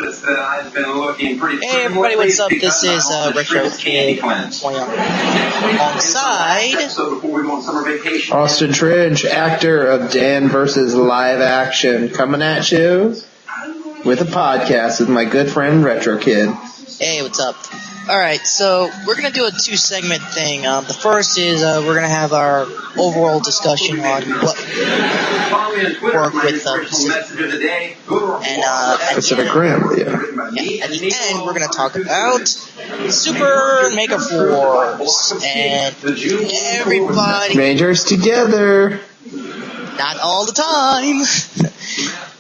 That I've been looking pretty. Hey everybody, what's up? This is Retro Kid alongside Austin Tridge, actor of Dan vs. Live Action, coming at you with a podcast with my good friend Retro Kid. Hey, what's up? Alright, so we're going to do a two-segment thing. The first is we're going to have our overall discussion on what work with Pacific. And Pacific Rim, yeah, at the end, we're going to talk about Super Megaforce and everybody. Rangers together. Not all the time.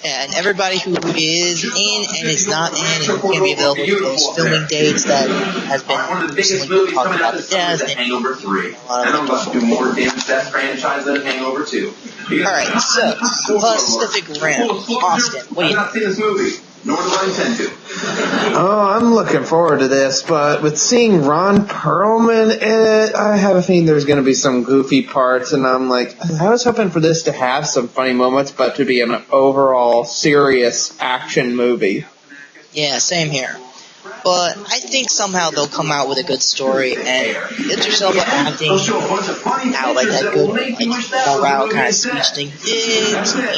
And everybody who is in and is not in and who can be available for those filming dates that has been recently talked about to death and Hangover 3. And must do more damage that franchise than Hangover 2. Alright, so Pacific Rim. Austin, what do you think? This movie. Nor do I intend to. Oh, I'm looking forward to this, but with seeing Ron Perlman in it, I have a feeling there's going to be some goofy parts, and I'm like, I was hoping for this to have some funny moments, but to be an overall serious action movie. Yeah, same here. But I think somehow they'll come out with a good story, and Idris Elba acting out like that good, like, morale kind of speech thing digs into it.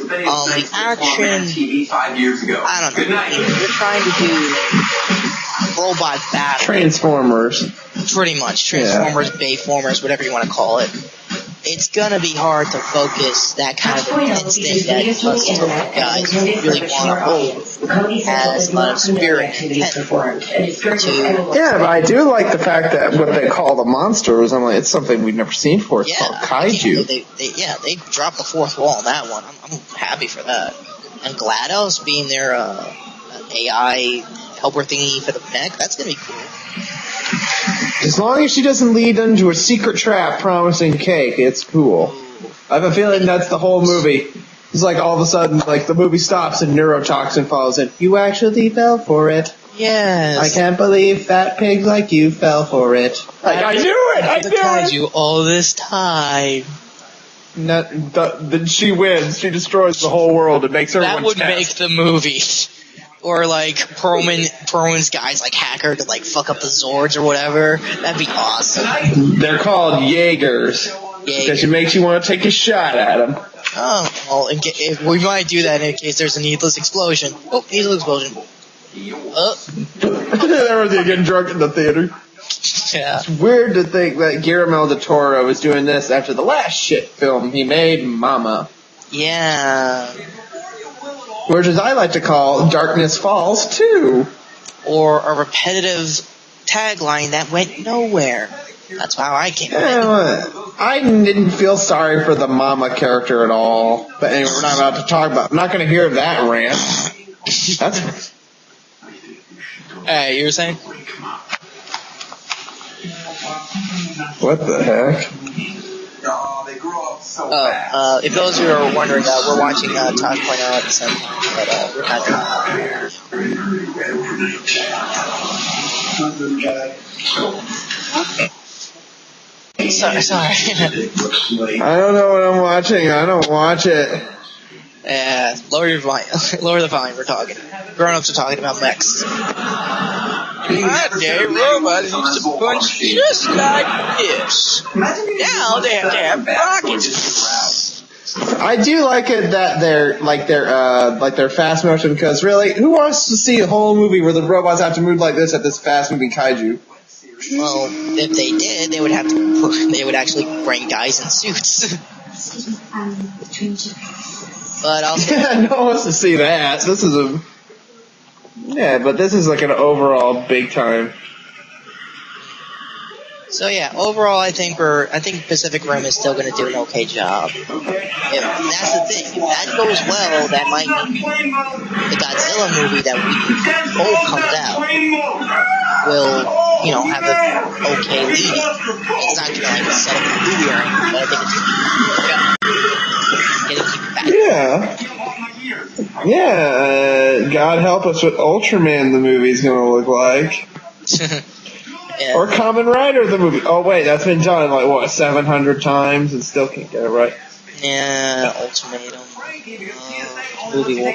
The action, I don't know, they're trying to do robot battle. Transformers. Pretty much. Transformers, yeah. Bayformers, whatever you want to call it. It's gonna be hard to focus that kind of intense thing that most Toku guys really want to hold as a lot of spirit and intent to. Yeah, but I do like the fact that what they call the monsters, I'm like, it's something we've never seen before. It's called kaiju. They dropped the fourth wall on that one. I'm happy for that. And GLaDOS being their AI helper thingy for the mech, that's gonna be cool. As long as she doesn't lead into a secret trap promising cake, it's cool. I have a feeling that's the whole movie. It's like all of a sudden, like the movie stops and neurotoxin follows in. You actually fell for it. Yes. I can't believe fat pigs like you fell for it. Like, I knew it! I knew it! You all this time. Then she wins. She destroys the whole world and makes everyone That would make the movie. Or like Perlman's guys like hacker to like fuck up the Zords or whatever. That'd be awesome. They're called Jaegers. Because it makes you want to take a shot at them. Oh, well, if we might do that in case there's a needless explosion. Oh, needless explosion. There was you getting drunk in the theater. Yeah. It's weird to think that Guillermo del Toro is doing this after the last shit film he made, Mama. Yeah. Which, as I like to call, Darkness Falls 2. Or a repetitive tagline that went nowhere. That's how I came up. I didn't feel sorry for the Mama character at all. But anyway, we're not about to talk about. I'm not going to hear that rant. That's. Hey, you were saying? What the heck? If those who are wondering, we're watching Talk.0 at the same time, but we're not Sorry. I don't know what I'm watching. I don't watch it. Yeah, lower your volume. Lower the volume. We're talking. Grown-ups are talking about mechs. That day, robots used to punch just like this. Now they have to have rockets. I do like it that they're fast motion, because really, who wants to see a whole movie where the robots have to move like this at this fast moving kaiju? Well, if they did, they would actually bring guys in suits. But I'll say, yeah, no one wants to see that. This is but this is like an overall big time. So yeah, overall, I think Pacific Rim is still going to do an okay job. That's the thing. If that goes well, that might mean the Godzilla movie that we hope comes out will, have an okay lead. It's not going to like set up a movie or anything, but I think it's going to keep it back. Yeah. God help us what Ultraman the movie's going to look like. Yeah. Or Kamen Rider the movie. Oh wait, that's been done 700 times and still can't get it right. Yeah, Ultimatum. movie will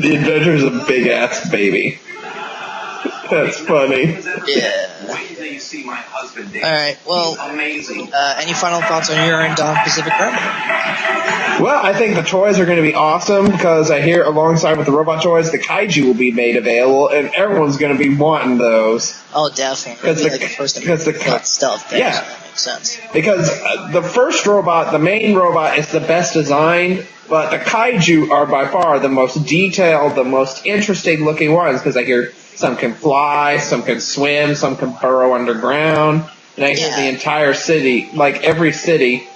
The Adventures of Big Ass Baby. That's funny. Yeah. Alright, well, any final thoughts on your end on Pacific Rim? Well, I think the toys are going to be awesome because I hear alongside with the robot toys, the kaiju will be made available, and everyone's going to be wanting those. Oh, definitely. Because the first stuff. Yeah. That makes sense. Because the first robot, the main robot, is the best designed, but the kaiju are by far the most detailed, the most interesting looking ones, because I hear some can fly, some can swim, some can burrow underground, and I hear the entire city, like every city,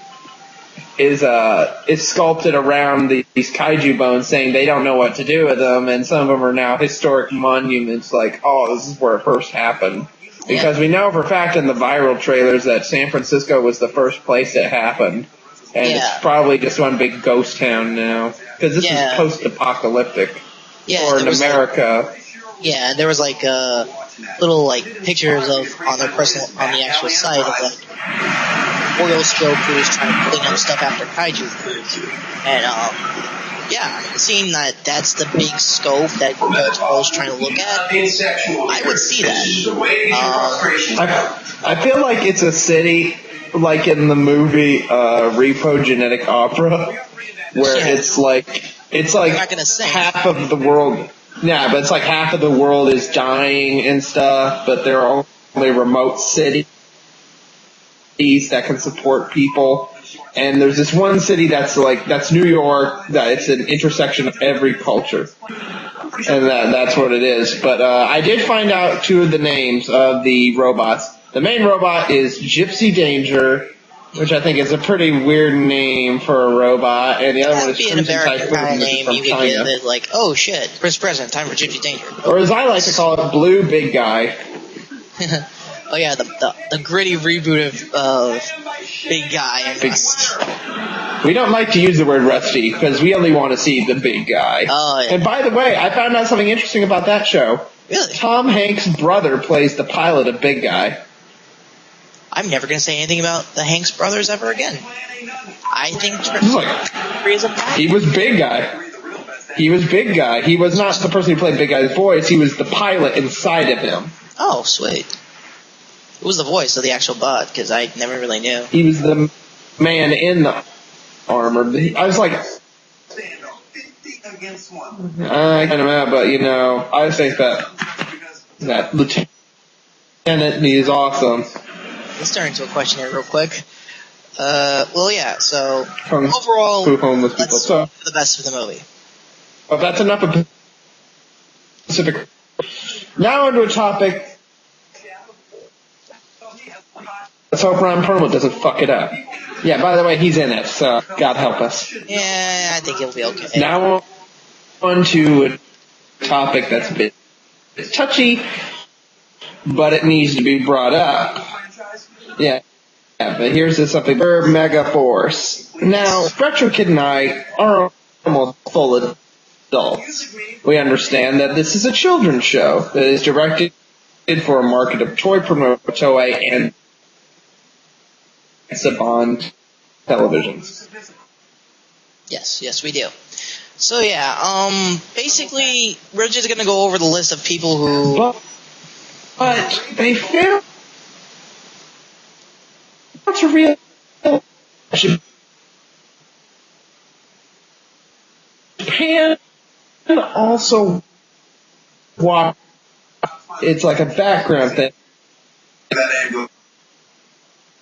is sculpted around these kaiju bones, saying they don't know what to do with them, and some of them are now historic monuments, like, oh, this is where it first happened. Because we know for a fact in the viral trailers that San Francisco was the first place it happened. And it's probably just one big ghost town now. Because this is post-apocalyptic. Or in America. Yeah, there was like little like pictures of on the actual site of like oil spill crews trying to clean up stuff after kaiju crews. And seeing that that's the big scope that Toku's trying to look at, I would see that. I feel like it's a city like in the movie Repo Genetic Opera, where it's like half of the world. Yeah, but it's like half of the world is dying and stuff, but there are only remote cities that can support people. And there's this one city that's New York, that it's an intersection of every culture. And that's what it is. But I did find out two of the names of the robots. The main robot is Gypsy Danger, which I think is a pretty weird name for a robot, and the other one is Crimson Typhoon, kind of which is name from you could China. give it, like, oh shit, President, time for Gypsy Danger. Or as I like to call it, Blue Big Guy. Oh yeah, the gritty reboot of Big Guy and Rust. We don't like to use the word Rusty, because we only want to see the big guy. Oh, yeah. And by the way, I found out something interesting about that show. Really? Tom Hanks' brother plays the pilot of Big Guy. I'm never going to say anything about the Hanks brothers ever again. I think he was Big Guy. He was Big Guy. He was not the person who played Big Guy's voice. He was the pilot inside of him. Oh, sweet. Who was the voice of the actual bot? Because I never really knew. He was the man in the armor. I was like, I kind of mad, but I think that Lieutenant, he is awesome. Let's turn into a question here real quick. Well, yeah, so overall, let's do the best of the movie. Well, that's enough of Pacific. Now onto a topic. Let's hope Ron Perlman doesn't fuck it up. Yeah, by the way, he's in it, so God help us. Yeah, I think he'll be okay. Now on to a topic that's a bit touchy, but it needs to be brought up. Yeah, but here's something for Megaforce. Now, Retro Kid and I are almost full adults. We understand that this is a children's show that is directed for a market of toy promoter Toei and Saban televisions. Yes, we do. So yeah, basically, we're just gonna go over the list of people who. But they fail. That's a real. Japan also watch. It's like a background thing.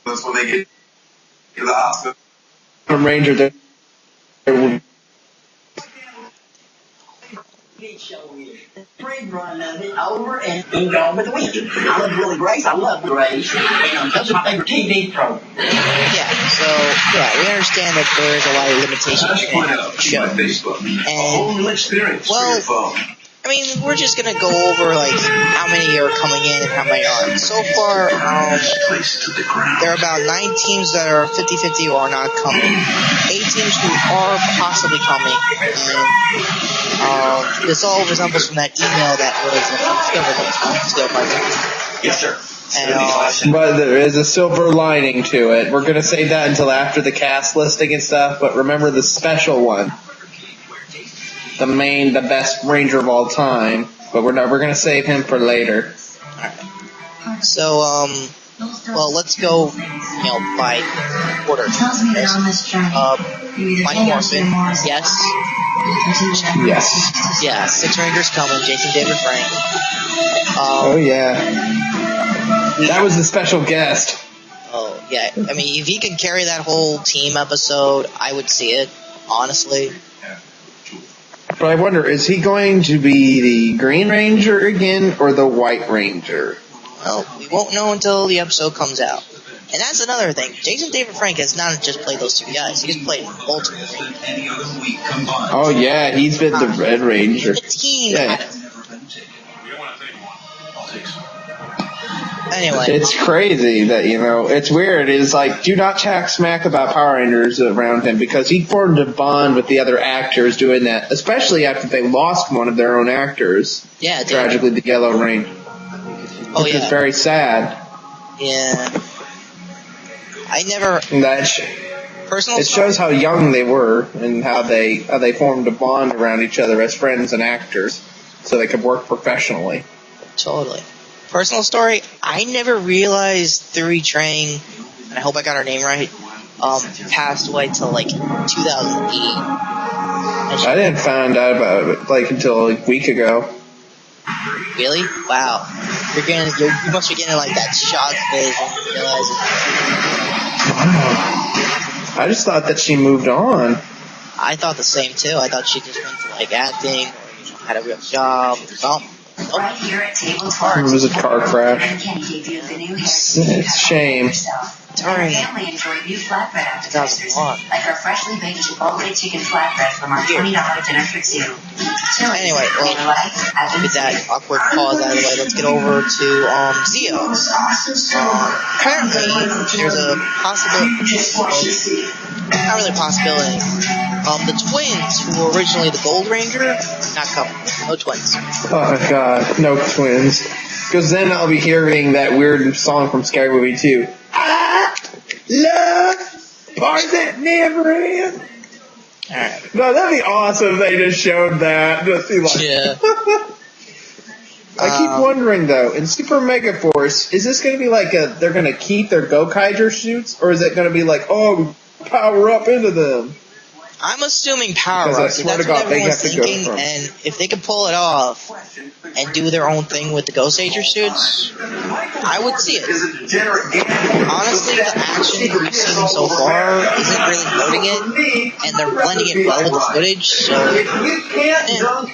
That's when they get to the hospital. From Ranger, they will. Run of it over and Gone with the Wind. I love Willie Grace. I love Grace. And that's my favorite TV program. Yeah, so we understand that there is a lot of limitations in the show. And well, I mean, we're just gonna go over like how many are coming in and how many aren't. So far, there are about 9 teams that are 50-50 or not coming. 8 teams who are possibly coming, and this all resembles from that email that was Yes, sir. But there is a silver lining to it. We're gonna save that until after the cast listing and stuff. But remember the special one. the best Ranger of all time. But we're gonna save him for later. Alright. So, well, let's go, by order. Mike Morphin, yes. Yes. Yeah, 6 Rangers coming, Jason David Frank. Oh yeah. That was the special guest. Oh, yeah. I mean, if he can carry that whole team episode, I would see it, honestly. But I wonder, is he going to be the Green Ranger again or the White Ranger? Well, we won't know until the episode comes out. And that's another thing. Jason David Frank has not just played those 2 guys. He's played Ultraman. Oh yeah, he's been the Red Ranger. The team. Yeah. Anyway. It's crazy that, it's weird. It's like, do not chat smack about Power Rangers around him because he formed a bond with the other actors doing that, especially after they lost one of their own actors. Yeah, tragically, the Yellow Ranger. Which is very sad. Yeah. I never... It shows how young they were and how they formed a bond around each other as friends and actors so they could work professionally. Totally. Personal story, I never realized Thuri Trang, and I hope I got her name right, passed away till 2008. I didn't find out about it until a week ago. Really? Wow. You must be getting that shock phase when you realize it. I just thought that she moved on. I thought the same too. I thought she just went to acting or had a real job or something. Nope. Right here at Table It was a car crash. It's a shame. During family enjoyed new flatbread appetizers, 2001. like our freshly baked Chipotle chicken flatbread from our $20 dinner for 2. Anyway, well, with that awkward pause out of the way, let's get over to Zeo. Apparently, there's a possibility. Not really a possibility. The twins, who were originally the Gold Ranger, not coming. No twins. Oh god, no twins. Because then I'll be hearing that weird song from Scary Movie 2. I love parts that never end. Alright. No, that'd be awesome if they just showed that. Just see Yeah. I keep wondering though, in Super Megaforce, is this going to be they're going to keep their Gokaiger suits, or is it going to be power up into them? I'm assuming power up. That's what everyone's thinking, and if they can pull it off and do their own thing with the Ghost Ranger suits, I would see it. Honestly, the action we've seen so far isn't really hurting it, and they're blending it well with the footage, so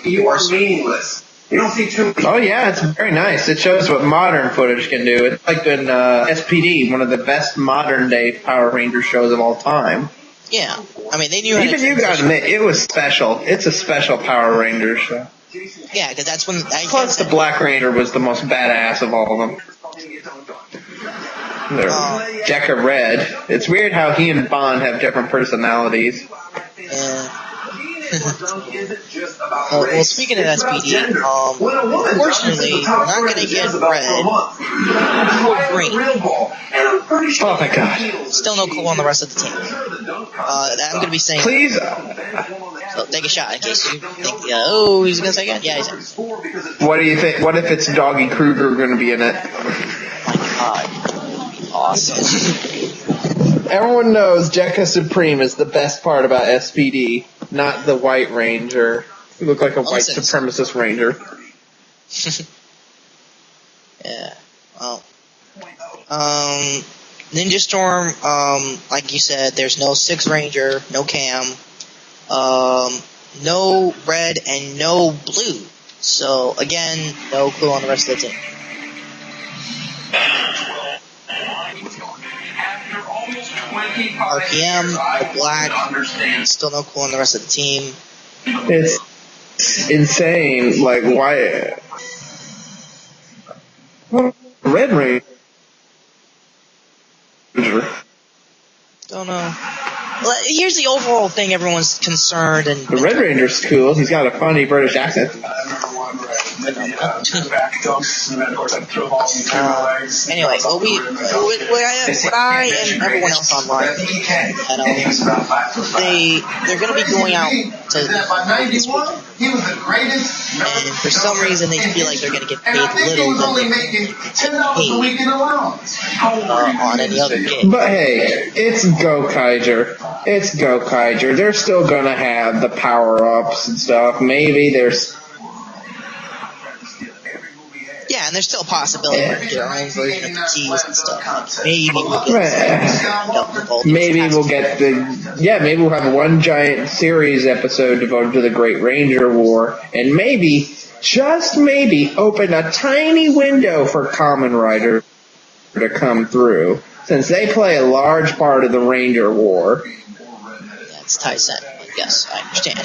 You are meaningless. You don't see too many. Oh yeah, it's very nice. It shows what modern footage can do. It's like in SPD, one of the best modern day Power Ranger shows of all time. Yeah, I mean, they knew how to... Even you gotta admit, it was special. It's a special Power Ranger show. Yeah, because that's when... Plus, the Black Ranger was the most badass of all of them. Deca Red. It's weird how he and Bond have different personalities. Yeah. Well, speaking of SPD, unfortunately, we're not going to get Red or Green. Oh my god. Still no clue on the rest of the team. I'm going to be saying... Please. So take a shot in case you think, he's going to say again? Yeah, he's in. What do you think? What if it's Doggy Kruger going to be in it? Oh my god. Awesome. Everyone knows Jekka Supreme is the best part about SPD, not the White Ranger. You look like a white supremacist ranger. Yeah. Well. Ninja Storm, like you said, there's no 6 Ranger, no Cam, no Red, and no Blue. So, again, no clue on the rest of the team. RPM, the Black, still no clue on the rest of the team. It's insane. Why? Red Ranger. Don't know. Well, here's the overall thing everyone's concerned and... The Red Ranger's cool. He's got a funny British accent. but no. Anyway, what I and everyone else online, they're going to be going out to this weekend. And for some reason, they feel like they're going to get paid little than they get paid on any other game. But hey, it's Gokaiger. It's Gokaiger. They're still going to have the power-ups and stuff. Maybe there's... Yeah, and there's still a possibility for their own version of the keys and stuff. Like maybe we'll get maybe we'll get maybe we'll have one giant series episode devoted to the Great Ranger War, and maybe, just maybe, open a tiny window for Kamen Rider to come through, since they play a large part of the Ranger War. That's Tyson. Yes, I understand.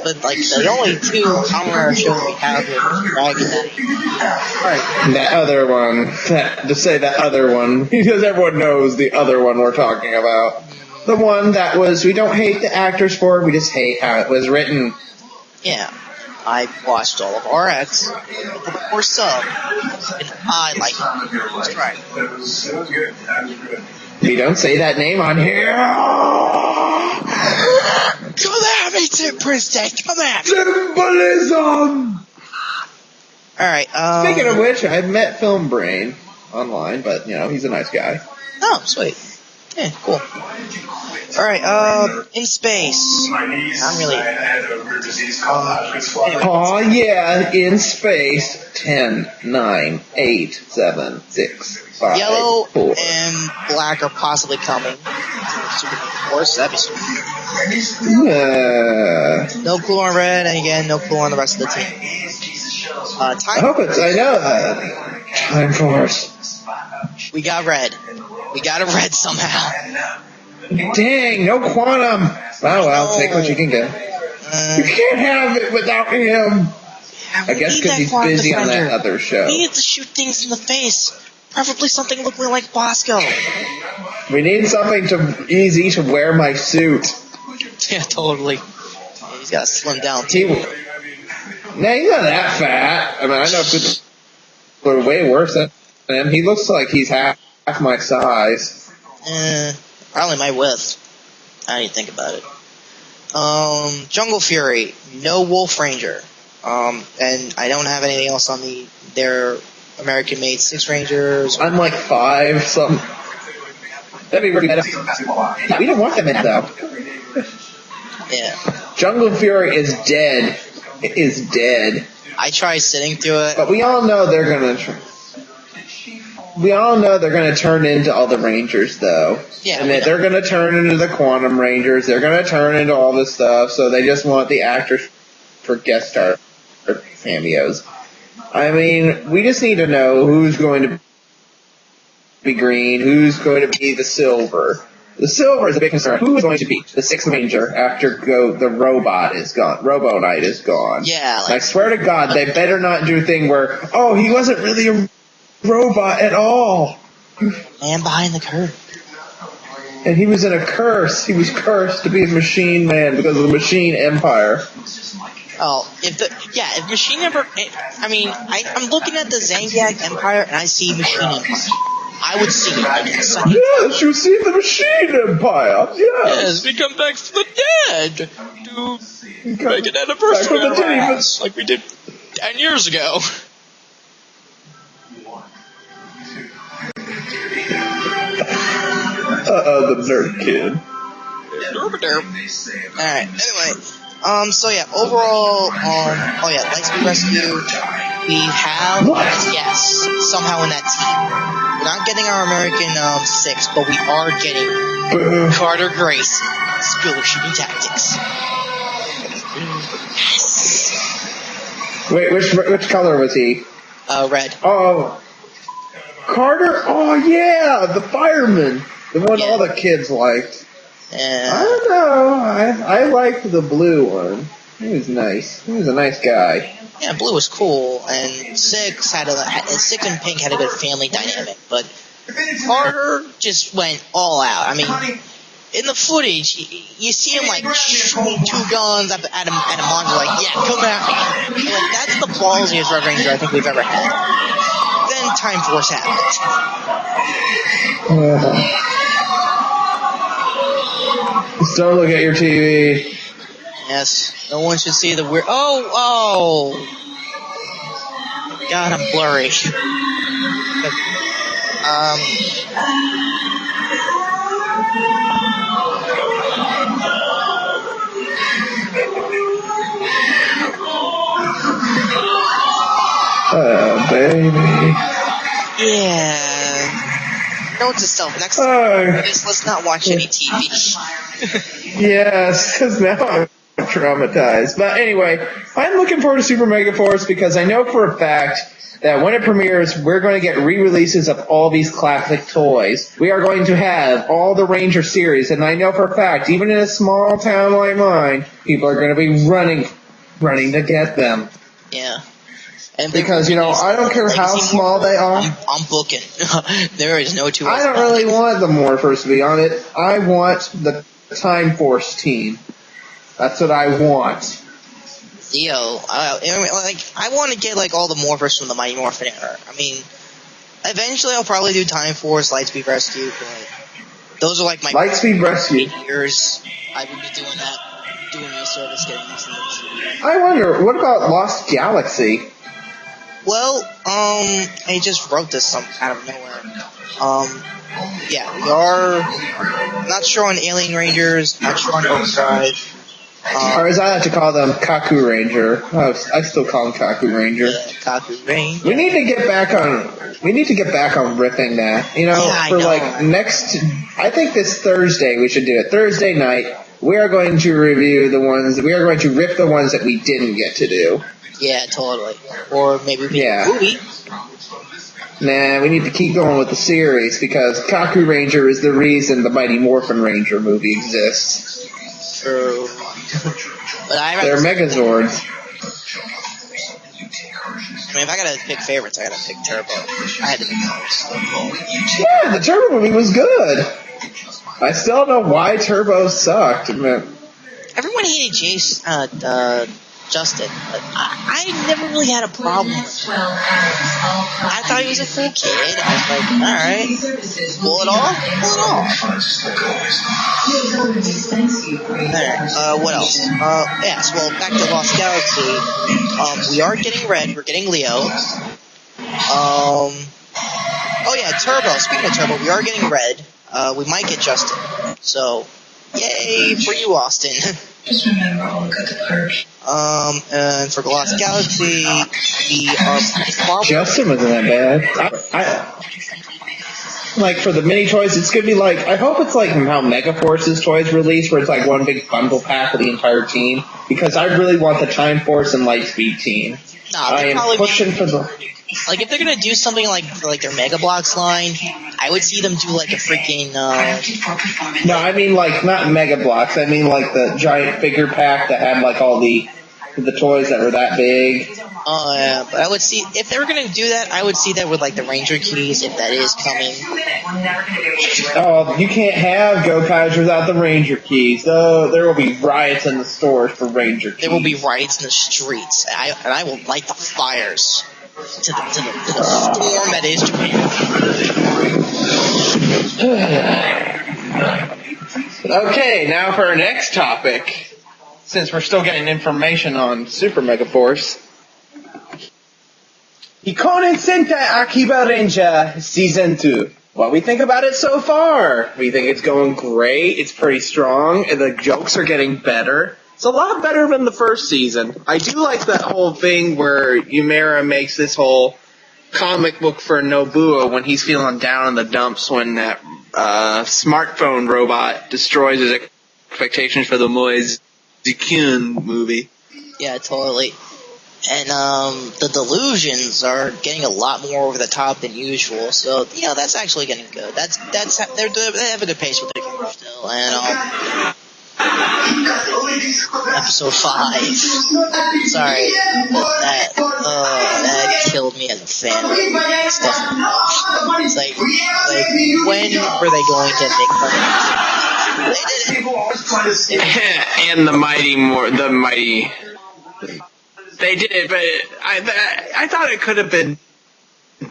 But like the only two Kamen Rider shows we have here is Dragon Knight. That other one. To say that other one, because everyone knows the other one we're talking about. The one that was, we don't hate the actors for it, we just hate how it was written. Yeah. I watched all of RX before sub, and I like it. That's right. We don't say that name on here. Come at me, Tim Princess. Come at me. Symbolism. All right. Speaking of which, I've met Film Brain online, but you know he's a nice guy. Oh, sweet. Yeah, cool. All right. In space. I'm really. Oh yeah, in space. 10, 9, 8, 7, 6, 5, Yellow 4. and black are possibly coming. Super Force. That'd be sweet. No clue on red, and again, no clue on the rest of the team. I hope it's. I know that. Time Force. We got red. We got a red somehow. Dang, no Quantum. Oh well, take what you can get. You can't have it without him. I guess because he's busy on that other show. We need to shoot things in the face. Preferably something looking like Bosco. We need something easy to wear my suit. Yeah, totally. Yeah, he's got to slim down too. Nah, he's not that fat. I mean, I know people are way worse than him. He looks like he's half my size. Probably my width. I didn't think about it. Jungle Fury, no Wolf Ranger. And I don't have anything else on their American-made 6 Rangers. I'm like 5 something. That'd be really bad. We don't want them in though. Yeah. Jungle Fury is dead. It is dead. I tried sitting through it. But we all know they're gonna turn into all the Rangers though. Yeah. And they're gonna turn into the Quantum Rangers. They're gonna turn into all this stuff. So they just want the actors for guest star cameos. I mean, we just need to know who's going to be green, who's going to be the silver. The silver is a big concern. Who is going to be the 6th Ranger after the robot is gone? Robo Knight is gone. Yeah. I swear to God, they better not do a thing where, oh, he wasn't really a robot at all. Man behind the curtain. And he was in a curse. He was cursed to be a machine man because of the machine empire. Oh, if Machine Empire, I'm looking at the Zangiak Empire and I see Machine Empire. I would see it, I guess. Yes, you see the Machine Empire. Yes, we come back from the dead to make an anniversary of us, like we did 10 years ago. The nerd kid. Alright, anyway. So yeah, overall, Lightspeed Rescue, we have, yes, somehow in that team. We're not getting our American 6, but we are getting Carter Grace, School of Shooting Tactics. Yes. Wait, which color was he? Red. Oh, Carter. Oh yeah, the fireman, the one all the kids liked. I don't know. I liked the blue one. He was nice. He was a nice guy. Yeah, blue was cool, and 6 and pink had a good family dynamic, but Carter just went all out. I mean, in the footage, you see him like shooting 2 guns at a monster, like, yeah, come at me. Like, that's the ballsiest Red Ranger I think we've ever had. Then Time Force happened. Just don't look at your TV. Yes, no one should see the weird. Oh! God, I'm blurry. Oh, baby. Yeah. Note to self, next time, let's not watch any TV. Yes, because now I'm traumatized. But anyway, I'm looking forward to Super Megaforce because I know for a fact that when it premieres, we're going to get re-releases of all these classic toys. We are going to have all the Ranger series, and I know for a fact, even in a small town like mine, people are going to be running to get them. Yeah. And because, you know, I don't care how small they are. I'm booking. There is no two ways. I don't really want the Morphers to be on it. I want the Time Force team. That's what I want. Yo, I want to get like all the Morphers from the Mighty Morphin era. I mean, eventually I'll probably do Time Force, Lightspeed Rescue, but those are like my Lightspeed Rescue years. I would be doing that, doing me a service, getting these things. I wonder, what about Lost Galaxy? Well, I just wrote this out of nowhere. Yeah, we are not sure on Alien Rangers, not sure on Overdrive. Or as I like to call them, Kaku Ranger. I still call them Kaku Ranger. Yeah, Kaku Ranger. We need to get back on ripping that. You know, yeah, for like next, I think this Thursday we should do it. Thursday night, we are going to review the ones, we are going to rip the ones that we didn't get to do. Yeah, totally. Or maybe we can do a movie. Nah, we need to keep going with the series because Kaku Ranger is the reason the Mighty Morphin Ranger movie exists. True. But they're Megazords. I mean, if I gotta pick favorites, I gotta pick Turbo. I had to pick those. Yeah, the Turbo movie was good. I still don't know why Turbo sucked. Everyone hated Justin, but I never really had a problem with him. I thought he was a cool kid. I was like, alright, pull it off. Alright, what else? Yes, well, back to Lost Galaxy. We are getting Red, we're getting Leo. Oh yeah, Turbo, speaking of Turbo, we are getting Red. We might get Justin. So, yay for you, Austin. Just remember all good perks. And for Lost Galaxy, we are probably... Justin wasn't that bad. Like, for the mini toys, it's gonna be like, I hope it's like how Megaforce's toys release, where it's like one big bundle pack of the entire team, because I really want the Time Force and Lightspeed team. I am pushing for the... Like, if they're gonna do something like their Mega Bloks line, I would see them do like a freaking, No, I mean like, not Mega Bloks, I mean like the giant figure pack that had like all the toys that were that big. Oh, yeah, but I would see, if they were gonna do that, I would see that with like the Ranger keys, if that is coming. Oh, you can't have Go-Kais without the Ranger keys. Though there will be riots in the stores for Ranger keys. There will be riots in the streets, and I will light the fires. To the storm that is Japan. Okay, now for our next topic. Since we're still getting information on Super Megaforce. Hikonen Sentai Akiba Ranger Season 2. What we think about it so far? We think it's going great, it's pretty strong, and the jokes are getting better. It's a lot better than the first season. I do like that whole thing where Yumera makes this whole comic book for Nobuo when he's feeling down in the dumps when that smartphone robot destroys his expectations for the Moise Zikun movie. Yeah, totally. And the delusions are getting a lot more over the top than usual, so you know that's actually getting good. They have a good pace with the humor still, and episode 5. Sorry, but that killed me as a fan. It's definitely it's like when were they going to make fun of People always try to say and the mighty. They did, but I thought it could have been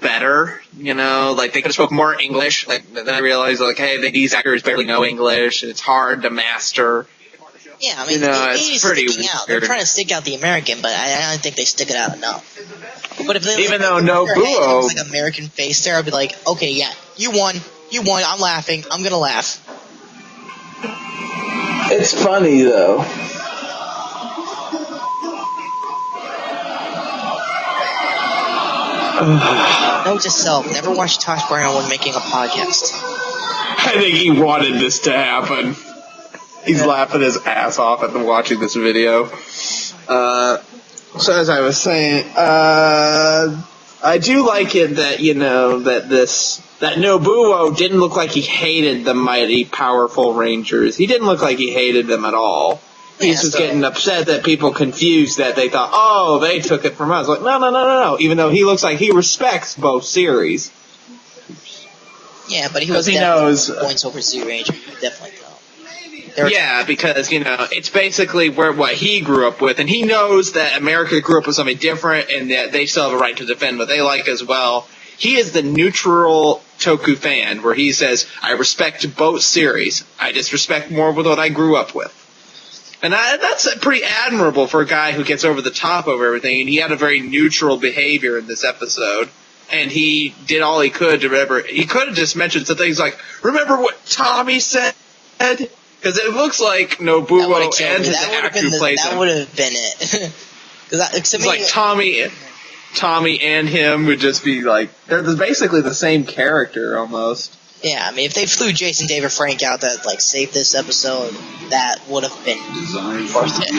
better, like they could have spoken more English. Like then I realized, like, hey, these actors barely know English, and it's hard to master. Yeah, I mean, it's pretty sticking out. They're trying to stick out the American, but I don't think they stick it out enough. But if they even though Nobuo, like American face there, I'd be like, okay, yeah, you won. I'm laughing. I'm gonna laugh. it's funny though. Note to self: never watch Tosh Brown when making a podcast. I think he wanted this to happen. He's laughing his ass off at watching this video. So as I was saying, I do like it that that Nobuo didn't look like he hated the mighty, powerful Rangers. He didn't look like he hated them at all. He's just getting upset that people confused that they thought, oh, they took it from us. Like, no. Even though he looks like he respects both series. Yeah, but he knows points over Zoo Ranger. Definitely though. Yeah, because it's basically what he grew up with, and he knows that America grew up with something different, and that they still have a right to defend what they like as well. He is the neutral Toku fan, where he says, I respect both series. I just respect more with what I grew up with. And that's pretty admirable for a guy who gets over the top over everything, and he had a very neutral behavior in this episode. And he did all he could to remember. He could have just mentioned some things like, remember what Tommy said? Because it looks like Nobuo and his actor who plays him. That would have been it. It's like Tommy and him would just be like, they're basically the same character almost. Yeah, I mean, if they flew Jason David Frank out that saved this episode, that would have been worth it.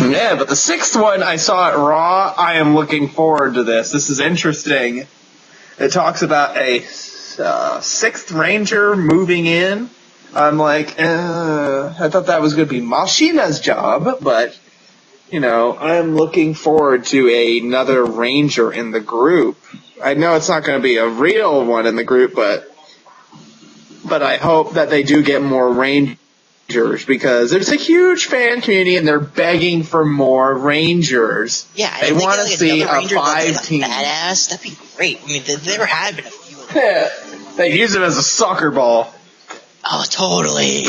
Yeah, but the sixth one I saw at Raw. I am looking forward to this. This is interesting. It talks about a sixth Ranger moving in. I'm like, I thought that was going to be Machina's job, but I'm looking forward to another Ranger in the group. I know it's not going to be a real one in the group, but I hope that they do get more Rangers, because there's a huge fan community and they're begging for more Rangers. Yeah, they want to see a 5-team. Badass, that'd be great. I mean, there had been a few of them. Yeah, they use him as a soccer ball. Oh, totally.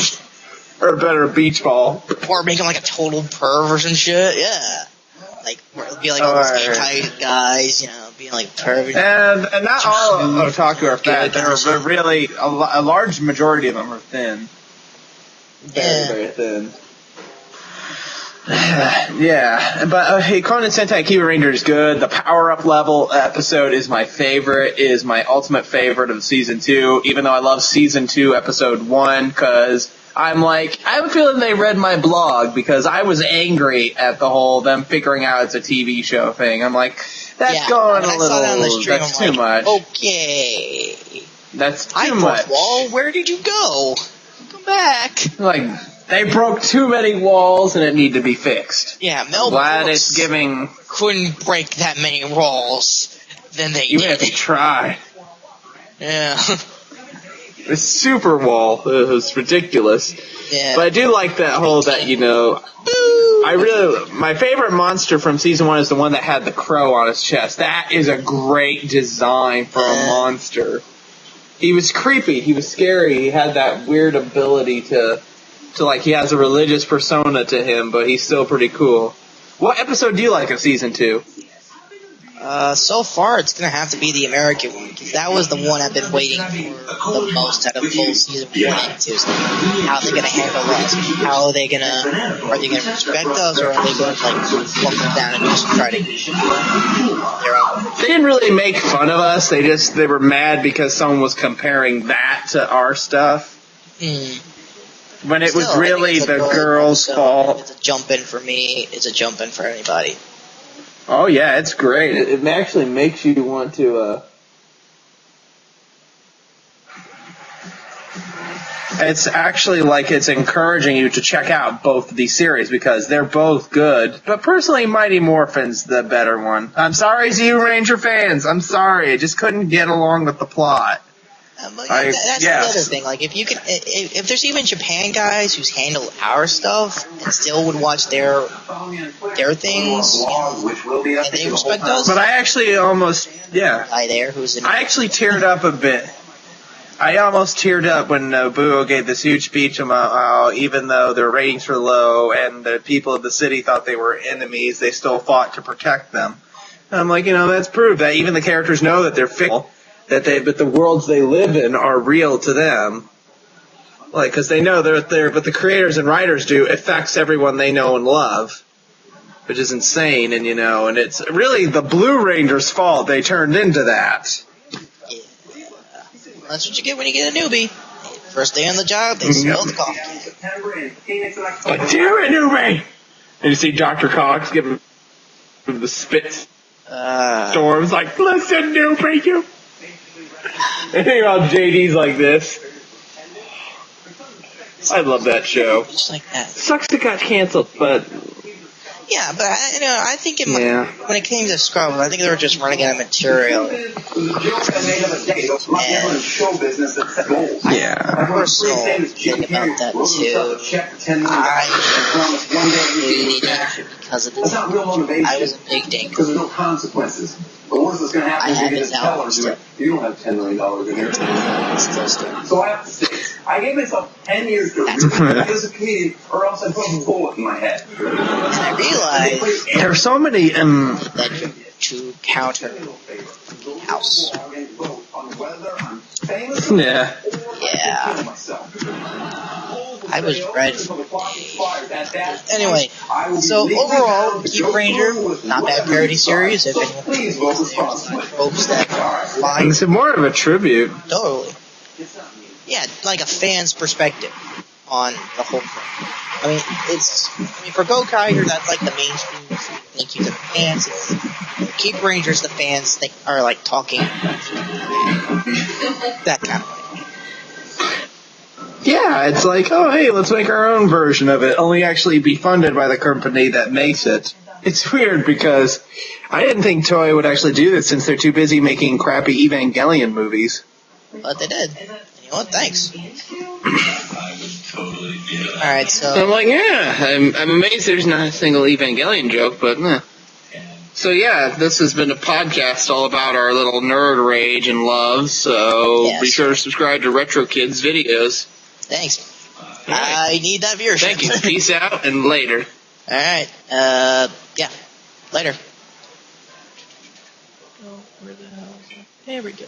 Or better, a beach ball. Or make him like a total perv or some shit. Yeah. Like, be like all those anti guys, being like perv. And not all otaku are fat. They're really, a large majority of them are thin. Very, very thin. Yeah, but Konan Sentai Kiba Ranger is good. The power-up level episode is my favorite, is my ultimate favorite of Season 2, even though I love Season 2, Episode 1, because I'm feeling they read my blog, because I was angry at the whole them figuring out it's a TV show thing. I'm like, that's going a little, that's too much. Okay. That's too much. Wall, where did you go? Come back. Like, they broke too many walls and it needed to be fixed. Yeah, Mel glad Brooks it's giving. Couldn't break that many walls. Then they you did. have to try. Yeah. It's super wall. It was ridiculous. Yeah. But I do like that whole my favorite monster from Season 1 is the one that had the crow on his chest. That is a great design for a monster. He was creepy. He was scary. He had that weird ability to he has a religious persona to him, but he's still pretty cool. What episode do you like of Season 2? So far it's gonna have to be the American one, because that was the one I've been waiting for the most out of full Season 1 and 2. So how are they gonna handle us? Are they gonna respect us, or are they going to flunk them down and just try to their own? They didn't really make fun of us. They were mad because someone was comparing that to our stuff. When it was really the girl's fault. It's a jump in for me. It's a jump in for anybody. Oh yeah, it's great. It actually makes you want to. It's actually it's encouraging you to check out both of these series, because they're both good. But personally, Mighty Morphin's the better one. I'm sorry, Zeo Ranger fans. I'm sorry. I just couldn't get along with the plot. But I- that's yes. the other thing. Like, if there's even Japan guys who's handled our stuff and still would watch their things, and they respect us. But I actually almost, Guy there who's in. I actually teared up a bit. I almost teared up when Nobuo gave this huge speech about how even though their ratings were low and the people of the city thought they were enemies, they still fought to protect them. And I'm like, that's proof that even the characters know that they're fictional, but the worlds they live in are real to them. Like, because they know they're there, but the creators and writers do affects everyone they know and love, which is insane. And and it's really the Blue Ranger's fault they turned into that. That's what you get when you get a newbie. First day on the job, they smell the coffee. What do it, newbie? And you see Dr. Cox give him the spit storms, like, listen, newbie, you. And meanwhile, JD's like this. I love that show. Just like that. Sucks it got canceled, but yeah, but I think when it came to Scrubs, I think they were just running out of material. And yeah. Personal thing about that too. I hated it because of this. I was a big dinker. I have his album still. You don't have $10 million in here. Still. So I have to say, I gave myself 10 years to read as a comedian, or else I put a bullet in my head. And I realized there are so many that to counter House. Yeah. I was ready. Anyway, so overall, Keep Ranger, not bad parody series. If anyone hopes that fine. It's more of a tribute. Totally. Yeah, like a fan's perspective on the whole thing. I mean, for Go Kaiser, that's like the mainstream. Thank you to the fans. Keep Rangers, the fans are like talking. That kind of thing. Yeah, it's like, oh, hey, let's make our own version of it, only actually be funded by the company that makes it. It's weird because I didn't think Toei would actually do this since they're too busy making crappy Evangelion movies. But they did. You know what? Thanks. Alright, so... I'm like, I'm amazed there's not a single Evangelion joke, but So this has been a podcast all about our little nerd rage and love, so Be sure to subscribe to Retro Kids videos. Thanks. I need that viewership. Thank you. Peace out and later. Alright, later. Where the hell is it? There we go.